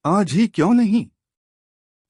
आज ही क्यों नहीं।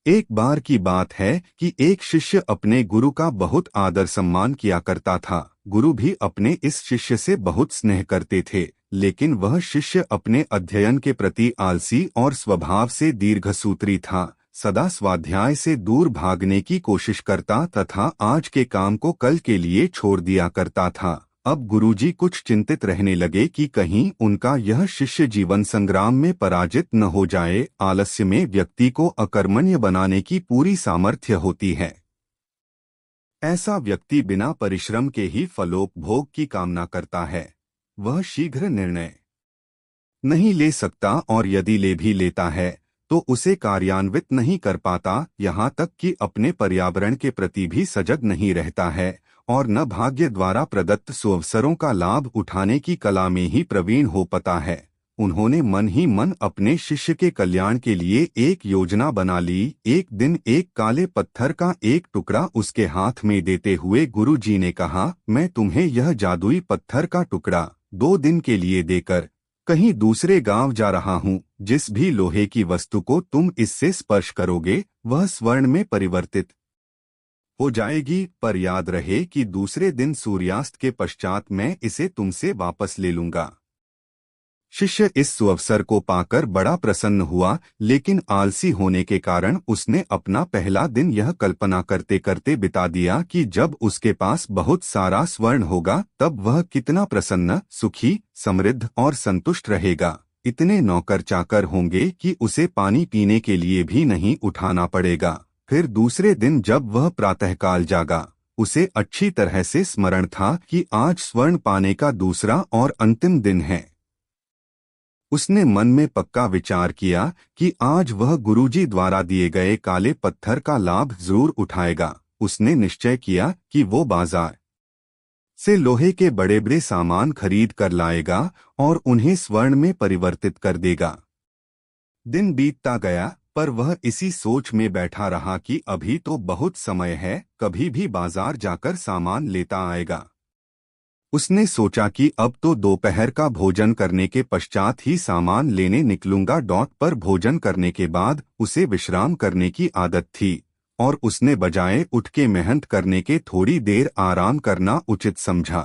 एक बार की बात है कि एक शिष्य अपने गुरु का बहुत आदर सम्मान किया करता था। गुरु भी अपने इस शिष्य से बहुत स्नेह करते थे, लेकिन वह शिष्य अपने अध्ययन के प्रति आलसी और स्वभाव से दीर्घसूत्री था। सदा स्वाध्याय से दूर भागने की कोशिश करता तथा आज के काम को कल के लिए छोड़ दिया करता था। अब गुरुजी कुछ चिंतित रहने लगे कि कहीं उनका यह शिष्य जीवन संग्राम में पराजित न हो जाए। आलस्य में व्यक्ति को अकर्मण्य बनाने की पूरी सामर्थ्य होती है। ऐसा व्यक्ति बिना परिश्रम के ही फलोपभोग की कामना करता है। वह शीघ्र निर्णय नहीं ले सकता और यदि ले भी लेता है तो उसे कार्यान्वित नहीं कर पाता। यहाँ तक कि अपने पर्यावरण के प्रति भी सजग नहीं रहता है और न भाग्य द्वारा प्रदत्त सुअवसरों का लाभ उठाने की कला में ही प्रवीण हो पाता है। उन्होंने मन ही मन अपने शिष्य के कल्याण के लिए एक योजना बना ली। एक दिन एक काले पत्थर का एक टुकड़ा उसके हाथ में देते हुए गुरु जी ने कहा, मैं तुम्हें यह जादुई पत्थर का टुकड़ा 2 दिन के लिए देकर कहीं दूसरे गांव जा रहा हूँ। जिस भी लोहे की वस्तु को तुम इससे स्पर्श करोगे वह स्वर्ण में परिवर्तित हो जाएगी, पर याद रहे कि दूसरे दिन सूर्यास्त के पश्चात मैं इसे तुमसे वापस ले लूंगा। शिष्य इस सुअवसर को पाकर बड़ा प्रसन्न हुआ, लेकिन आलसी होने के कारण उसने अपना पहला दिन यह कल्पना करते करते बिता दिया कि जब उसके पास बहुत सारा स्वर्ण होगा तब वह कितना प्रसन्न, सुखी, समृद्ध और संतुष्ट रहेगा। इतने नौकर चाकर होंगे कि उसे पानी पीने के लिए भी नहीं उठाना पड़ेगा। फिर दूसरे दिन जब वह प्रातःकाल जागा, उसे अच्छी तरह से स्मरण था कि आज स्वर्ण पाने का दूसरा और अंतिम दिन है। उसने मन में पक्का विचार किया कि आज वह गुरुजी द्वारा दिए गए काले पत्थर का लाभ जरूर उठाएगा। उसने निश्चय किया कि वो बाजार से लोहे के बड़े बड़े सामान खरीद कर लाएगा और उन्हें स्वर्ण में परिवर्तित कर देगा। दिन बीतता गया, पर वह इसी सोच में बैठा रहा कि अभी तो बहुत समय है, कभी भी बाजार जाकर सामान लेता आएगा। उसने सोचा कि अब तो दोपहर का भोजन करने के पश्चात ही सामान लेने निकलूंगा। पर भोजन करने के बाद उसे विश्राम करने की आदत थी और उसने बजाय उठ के मेहनत करने के थोड़ी देर आराम करना उचित समझा।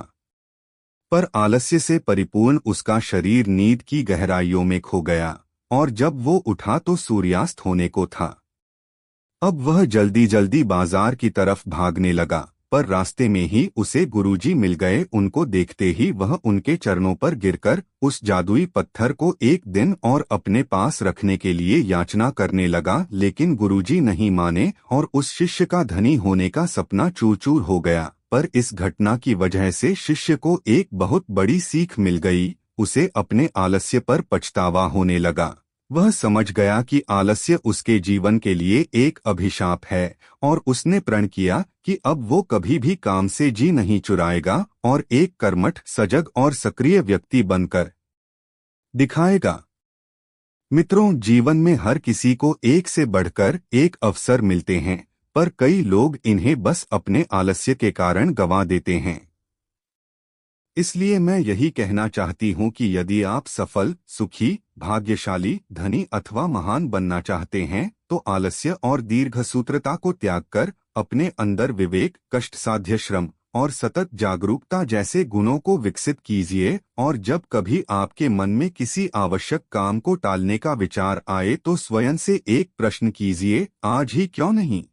पर आलस्य से परिपूर्ण उसका शरीर नींद की गहराइयों में खो गया और जब वो उठा तो सूर्यास्त होने को था। अब वह जल्दी जल्दी बाजार की तरफ भागने लगा, पर रास्ते में ही उसे गुरुजी मिल गए। उनको देखते ही वह उनके चरणों पर गिरकर उस जादुई पत्थर को एक दिन और अपने पास रखने के लिए याचना करने लगा, लेकिन गुरुजी नहीं माने और उस शिष्य का धनी होने का सपना चूर चूर हो गया। पर इस घटना की वजह से शिष्य को एक बहुत बड़ी सीख मिल गई। उसे अपने आलस्य पर पछतावा होने लगा। वह समझ गया कि आलस्य उसके जीवन के लिए एक अभिशाप है और उसने प्रण किया कि अब वो कभी भी काम से जी नहीं चुराएगा और एक कर्मठ, सजग और सक्रिय व्यक्ति बनकर दिखाएगा। मित्रों, जीवन में हर किसी को एक से बढ़कर एक अवसर मिलते हैं, पर कई लोग इन्हें बस अपने आलस्य के कारण गंवा देते हैं। इसलिए मैं यही कहना चाहती हूँ कि यदि आप सफल, सुखी, भाग्यशाली, धनी अथवा महान बनना चाहते हैं तो आलस्य और दीर्घसूत्रता को त्याग कर अपने अंदर विवेक, कष्टसाध्य श्रम और सतत जागरूकता जैसे गुणों को विकसित कीजिए। और जब कभी आपके मन में किसी आवश्यक काम को टालने का विचार आए तो स्वयं से एक प्रश्न कीजिए, आज ही क्यों नहीं।